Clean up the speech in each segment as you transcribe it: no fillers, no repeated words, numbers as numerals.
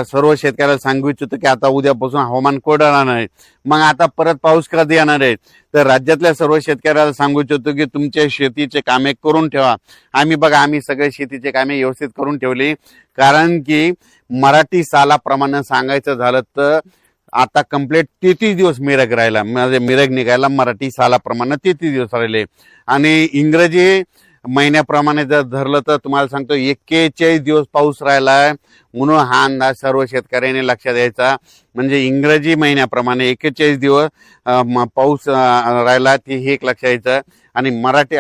सर्व शेतकऱ्याला सांगू इच्छितो की आता उद्यापासून हवामान कोरडं राहणार आहे, मग आता परत पाऊस कधी येणार आहे? तर राज्यातल्या सर्व शेतकऱ्याला सांगू इच्छितो की तुमच्या शेतीचे कामे करून ठेवा. आम्ही सगळे शेतीचे कामे व्यवस्थित करून ठेवली, कारण की मराठी सालाप्रमाणे सांगायचं झालं तर आता कंप्लीट 33 दिवस मिरग राहिला, म्हणजे मिरग निघायला मराठी सालाप्रमाणे 33 दिवस राहिले. आणि इंग्रजी महिन्याप्रमाणे जर धरलं तर तुम्हाला सांगतो 41 दिवस पाऊस राहिलाय. म्हणून हा अंदाज सर्व शेतकऱ्यांनी लक्षात द्यायचा. म्हणजे इंग्रजी महिन्याप्रमाणे 41 दिवस पाऊस राहिला ते हे एक लक्षात यायचं. आणि मराठी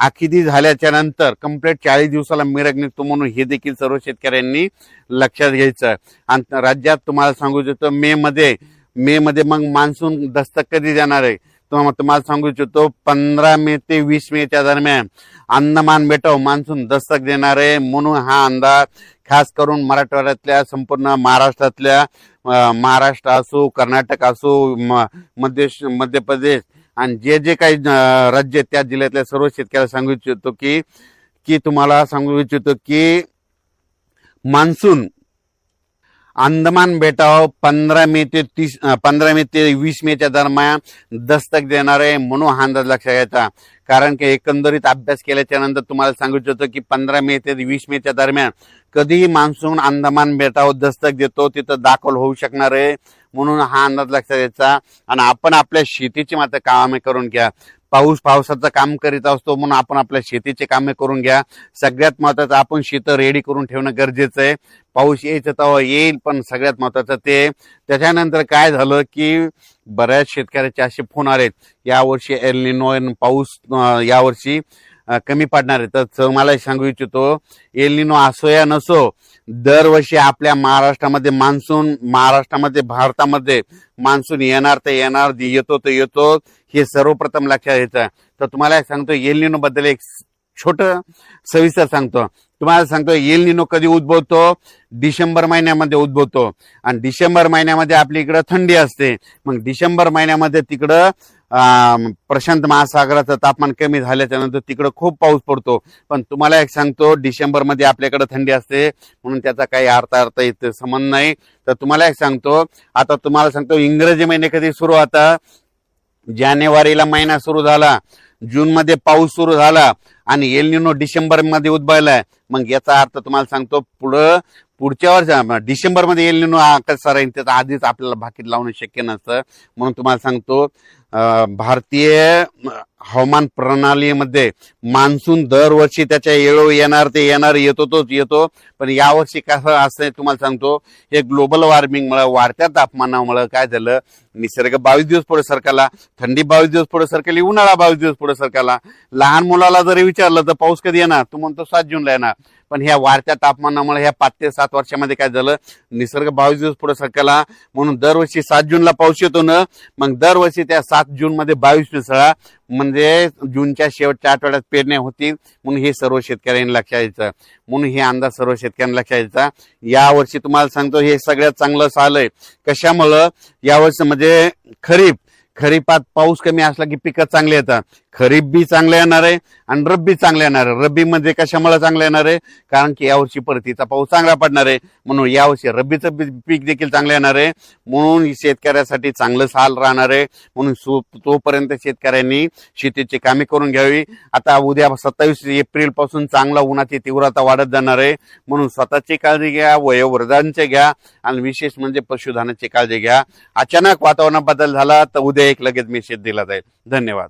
आखिदी झाल्याच्या नंतर कंप्लीट 40 दिवसाला मिरग निघतो, म्हणून हे देखील सर्व शेतकऱ्यांनी लक्षात घ्यायचं. आणि राज्यात तुम्हाला सांगू इच्छितो मे मध्ये मग मान्सून दस्तक कधी देणार आहे तुम्हाला सांगू इच्छितो 15 मे ते 20 मेच्या दरम्यान अंदमान बेटावर मान्सून दस्तक देणार आहे. म्हणून हा अंदाज खास करून मराठवाड्यातल्या संपूर्ण महाराष्ट्र असो, कर्नाटक असो, मध्य प्रदेश आणि जे काही राज्य त्या जिल्ह्यातल्या सर्व शेतकऱ्याला सांगू इच्छितो की तुम्हाला सांगू इच्छितो की मान्सून अंदमान बेटावर 15 मे ते 20 मेच्या दरम्यान दस्तक देणार आहे. म्हणून हा अंदाज लक्षात घ्यायचा. कारण की एकंदरीत अभ्यास केल्याच्या नंतर तुम्हाला सांगू इच्छितो की 15 मे ते 20 मेच्या दरम्यान कधीही मान्सून अंदमान बेटावर दस्तक देतो तिथं दाखल होऊ शकणार आहे. म्हणून हा अंदाज लक्षात घ्यायचा. आणि आपण आपल्या शेतीची मात्र कामे करून घ्या. पावसाचं काम करीत असतो, म्हणून आपण आपल्या शेतीचे कामे करून घ्या. सगळ्यात महत्वाचं आपण शेत रेडी करून ठेवणं गरजेचं आहे. पाऊस यायचं तेव्हा येईल, पण सगळ्यात महत्वाचं ते. त्याच्यानंतर काय झालं की बऱ्याच शेतकऱ्याचे असे फोन आले यावर्षी एल निनो पाऊस यावर्षी कमी पडणार आहे. तर मला सांगू इच्छितो एल निनो असो या नसो, दरवर्षी आपल्या भारतामध्ये मान्सून येणार तर येणार, येतो तर येतो, हे सर्वप्रथम लक्षात घ्यायचं. तर तुम्हाला सांगतो एल निनो बद्दल एक छोटं सविस्तर सांगतो. तुम्हाला सांगतो एल निनो कधी उद्भवतो? डिसेंबर महिन्यामध्ये उद्भवतो. आणि डिसेंबर महिन्यामध्ये आपल्या इकडं थंडी असते. मग डिसेंबर महिन्यामध्ये तिकडं प्रशांत महासागराचं तापमान कमी झाल्याच्या नंतर तिकडं खूप पाऊस पडतो. पण तुम्हाला एक सांगतो डिसेंबर मध्ये आपल्याकडे थंडी असते, म्हणून त्याचा काही अर्थ इथे संबंध नाही. तर तुम्हाला एक सांगतो, आता तुम्हाला सांगतो इंग्रजी महिने कधी सुरू होता? जानेवारीला महिना सुरू झाला, जून मध्ये पाऊस सुरू झाला आणि एल निनो डिसेंबर मध्ये उद्भवलाय. मग याचा अर्थ तुम्हाला सांगतो पुढच्या वर्षी डिसेंबर मध्ये एल निनो कसा राहील त्याचा आधीच आपल्याला भाकीत लावणं शक्य नसतं. म्हणून तुम्हाला सांगतो भारतीय हवामान प्रणालीमध्ये मान्सून दरवर्षी त्याच्या येळो येणार ते येणार, येतो तोच येतो. पण यावर्षी कसं असं तुम्हाला सांगतो, हे ग्लोबल वॉर्मिंगमुळे वाढत्या तापमानामुळे काय झालं, निसर्ग 22 दिवस पुढे सरकला, थंडी 22 दिवस पुढे सरकली, उन्हाळा 22 दिवस पुढे सरकला. लहान मुलाला जरी विचारलं तर पाऊस कधी येणार, तो म्हणतो 7 जूनला येणार. पण ह्या वाढत्या तापमानामुळे ह्या 5 ते 7 वर्षामध्ये काय झालं, निसर्ग 22 दिवस पुढे सरकला. म्हणून दरवर्षी 7 जूनला पाऊस येतो ना, मग दरवर्षी त्या 7 जून मध्ये 22 मिसळा, म्हणजे जूनच्या शेवटच्या आठवड्यात पेरण्या होतील. म्हणून हे सर्व शेतकऱ्यांनी लक्षात घ्यायचं. म्हणून हे अंदाज सर्व शेतकऱ्यांनी लक्षात घ्यायचा. यावर्षी तुम्हाला सांगतो हे सगळ्यात चांगलं आलंय. कशामुळं? यावर्षी म्हणजे खरीपात पाऊस कमी असला की पिकं चांगले येतात. खरीप बी चांगलं येणार आहे आणि रब्बी चांगलं येणार आहे. रब्बी मध्ये कशामुळे चांगलं येणार आहे? कारण की यावर्षी परतीचा पाऊस चांगला पडणार आहे. म्हणून यावर्षी रब्बीचं पीक देखील चांगलं येणार आहे. म्हणून शेतकऱ्यासाठी चांगलं साल राहणार आहे. म्हणून तोपर्यंत शेतकऱ्यांनी शेतीची कामे करून घ्यावी. आता उद्या 27 एप्रिल पासून चांगला उन्हाची तीव्रता वाढत जाणार आहे. म्हणून स्वतःची काळजी घ्या, वयोवृद्धांची घ्या आणि विशेष म्हणजे पशुधनाची काळजी घ्या. अचानक वातावरणात बदल झाला तर उद्या एक लगेच मेसेज दिला जाईल. धन्यवाद.